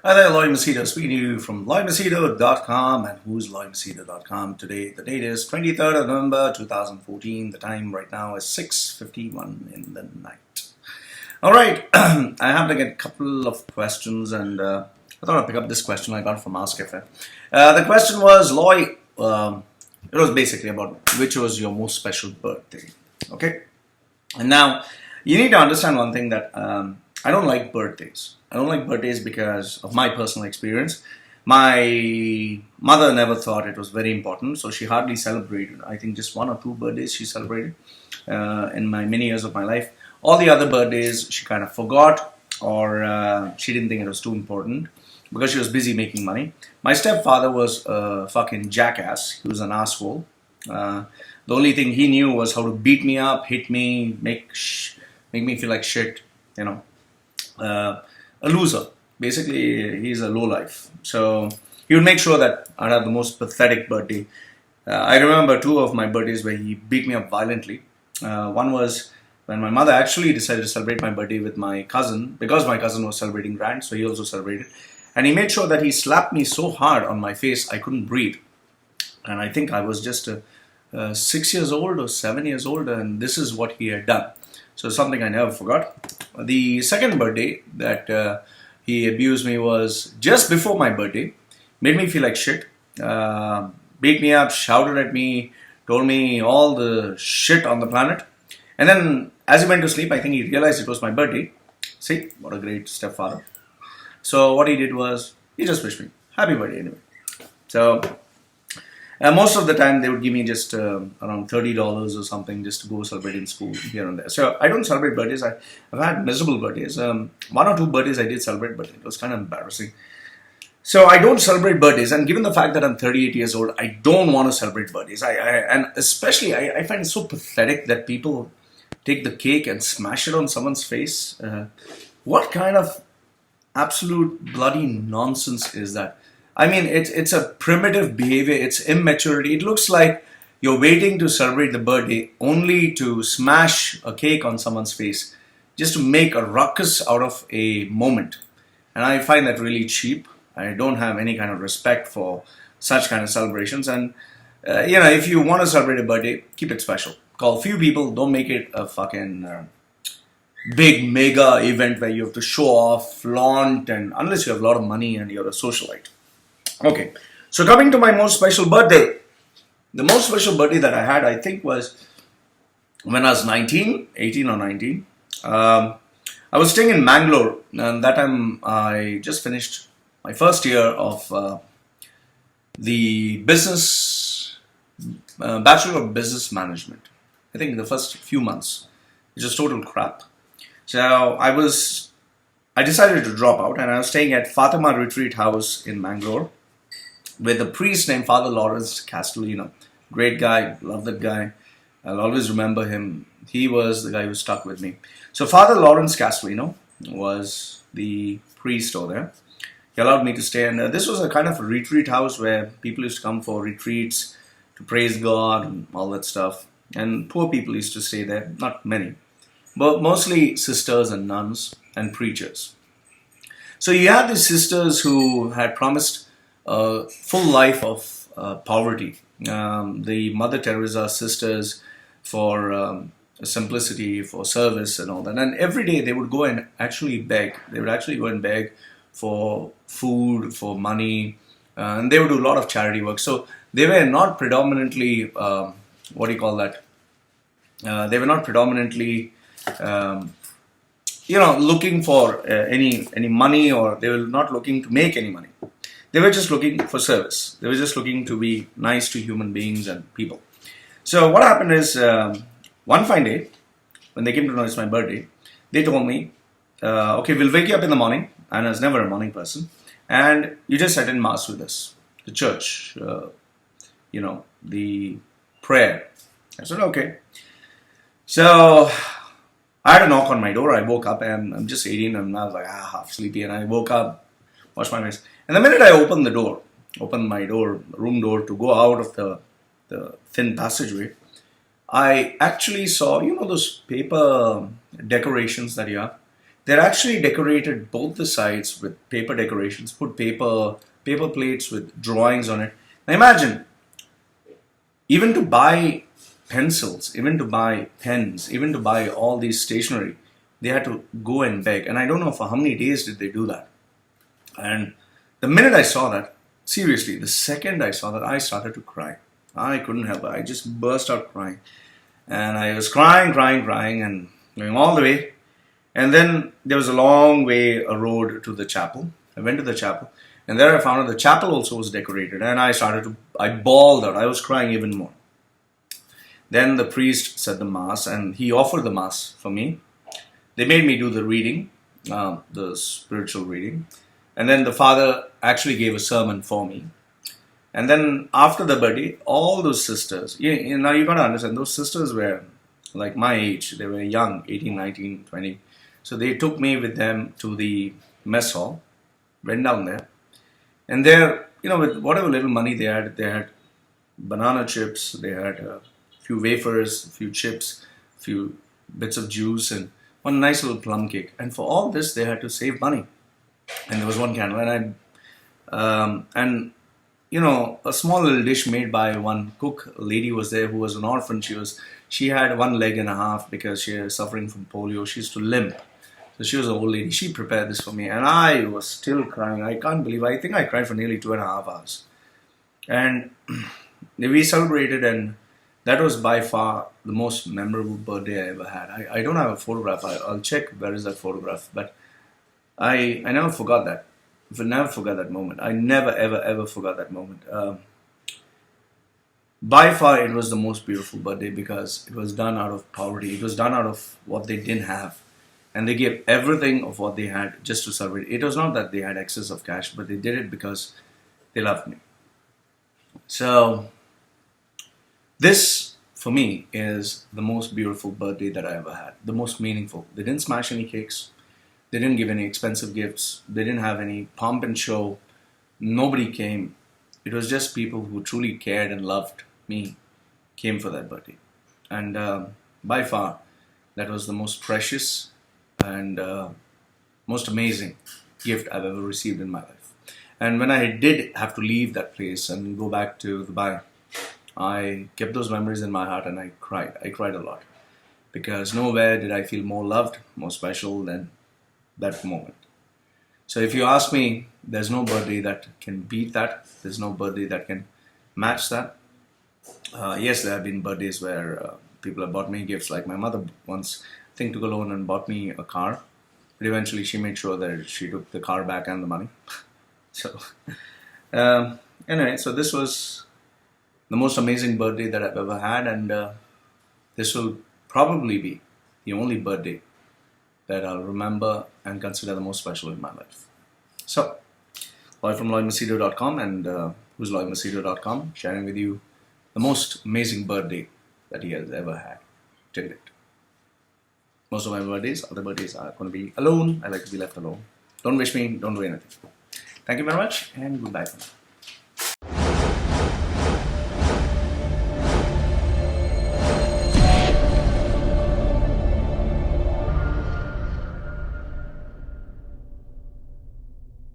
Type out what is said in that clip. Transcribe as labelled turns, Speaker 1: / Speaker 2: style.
Speaker 1: Hi there, Loy Machedo speaking to you from loymachedo.com and who's loymachedo.com. Today, the date is 23rd of November 2014. The time right now is 6:51 in the night. Alright, I have to get a couple of questions and I thought I'd pick up this question I got from Ask Cafe. The question was, Loy, it was basically about which was your most special birthday. Okay? And now, you need to understand one thing that I don't like birthdays. I don't like birthdays because of my personal experience. My mother never thought it was very important, so she hardly celebrated. I think just one or two birthdays she celebrated in my many years of my life. All the other birthdays she kind of forgot, or she didn't think it was too important because she was busy making money. My stepfather was a fucking jackass. He was an asshole. The only thing he knew was how to beat me up, hit me, make me feel like shit, you know. A loser. Basically, he's a lowlife. So he would make sure that I'd have the most pathetic birthday. I remember two of my birthdays where he beat me up violently. One was when my mother actually decided to celebrate my birthday with my cousin, because my cousin was celebrating Grand, so he also celebrated. And he made sure that he slapped me so hard on my face I couldn't breathe. And I think I was just 6 years old or 7 years old, and this is what he had done. So something I never forgot. The second birthday that he abused me was just before my birthday. Made me feel like shit. Beat me up, shouted at me, told me all the shit on the planet. And then as he went to sleep, I think he realized it was my birthday. See, what a great stepfather. So what he did was, he just wished me happy birthday anyway. So most of the time they would give me just around $30 or something just to go celebrate in school here and there. So I don't celebrate birthdays. I've had miserable birthdays. One or two birthdays I did celebrate, but it was kind of embarrassing. So I don't celebrate birthdays, and given the fact that I'm 38 years old, I don't want to celebrate birthdays. And especially I find it so pathetic that people take the cake and smash it on someone's face. What kind of absolute bloody nonsense is that? I mean, it's a primitive behavior, it's immaturity. It looks like you're waiting to celebrate the birthday only to smash a cake on someone's face, just to make a ruckus out of a moment. And I find that really cheap. I don't have any kind of respect for such kind of celebrations. And, if you want to celebrate a birthday, keep it special. Call a few people, don't make it a fucking big mega event where you have to show off, flaunt, and unless you have a lot of money and you're a socialite. Okay, so coming to my most special birthday. The most special birthday that I had, I think, was when I was 18 or 19. I was staying in Mangalore, and that time I just finished my first year of the Bachelor of Business Management. I think the first few months, it was total crap. So I decided to drop out, and I was staying at Fatima Retreat House in Mangalore with a priest named Father Lawrence Castellino. Great guy, love that guy. I'll always remember him. He was the guy who stuck with me. So Father Lawrence Castellino was the priest over there. He allowed me to stay, and this was a kind of a retreat house where people used to come for retreats to praise God and all that stuff. And poor people used to stay there, not many, but mostly sisters and nuns and preachers. So you had these sisters who had promised a full life of poverty. The Mother Teresa sisters for simplicity, for service and all that. And every day they would go and actually beg. They would actually go and beg for food, for money, and they would do a lot of charity work. So they were not predominantly, they were not predominantly, looking for any money, or they were not looking to make any money. They were just looking for service. They were just looking to be nice to human beings and people. So what happened is, one fine day, when they came to know it's my birthday, they told me, okay, we'll wake you up in the morning, and I was never a morning person, and you just attend Mass with us, the church, the prayer. I said, okay. So I had a knock on my door. I woke up, and I'm just 18, and I was like, half sleepy, and I woke up, washed my face. And the minute I opened my room door to go out of the thin passageway, I actually saw, those paper decorations that you have. They're actually decorated both the sides with paper decorations, put paper plates with drawings on it. Now imagine, even to buy pencils, even to buy pens, even to buy all these stationery, they had to go and beg. And I don't know for how many days did they do that. And the minute I saw that, seriously, the second I saw that, I started to cry. I couldn't help it. I just burst out crying. And I was crying, and going all the way. And then there was a long way, a road to the chapel. I went to the chapel. And there I found out the chapel also was decorated. And I bawled out. I was crying even more. Then the priest said the mass, and he offered the mass for me. They made me do the reading, the spiritual reading. And then the father actually gave a sermon for me. And then after the birthday, all those sisters, now you got to understand, those sisters were like my age. They were young, 18, 19, 20. So they took me with them to the mess hall, went down there. And there, with whatever little money they had banana chips, they had a few wafers, a few chips, a few bits of juice, and one nice little plum cake. And for all this, they had to save money. And there was one candle, and a small little dish made by one cook lady was there who was an orphan. She had one leg and a half because she was suffering from polio. She used to limp. So she was an old lady. She prepared this for me, and I was still crying. I can't believe. I think I cried for nearly 2.5 hours. And we celebrated, and that was by far the most memorable birthday I ever had. I don't have a photograph. I'll check where is that photograph, but I never forgot that. I never forgot that moment. I never, ever, ever forgot that moment. By far, it was the most beautiful birthday because it was done out of poverty. It was done out of what they didn't have. And they gave everything of what they had just to celebrate. It was not that they had excess of cash, but they did it because they loved me. So, this, for me, is the most beautiful birthday that I ever had. The most meaningful. They didn't smash any cakes. They didn't give any expensive gifts. They didn't have any pomp and show. Nobody came. It was just people who truly cared and loved me came for that birthday. And by far, that was the most precious and most amazing gift I've ever received in my life. And when I did have to leave that place and go back to Dubai, I kept those memories in my heart and I cried. I cried a lot. Because nowhere did I feel more loved, more special than that moment. So if you ask me, there's no birthday that can beat that. There's no birthday that can match that. Yes, there have been birthdays where people have bought me gifts. Like my mother once, I think, took a loan and bought me a car. But eventually she made sure that she took the car back and the money. So anyway, so this was the most amazing birthday that I've ever had. And this will probably be the only birthday that I'll remember and consider the most special in my life. So, Loy from LoyMachedo.com and who's LoyMachedo.com, sharing with you the most amazing birthday that he has ever had till date. Most of my other birthdays are going to be alone. I like to be left alone. Don't wish me, don't do anything. Thank you very much and goodbye for now.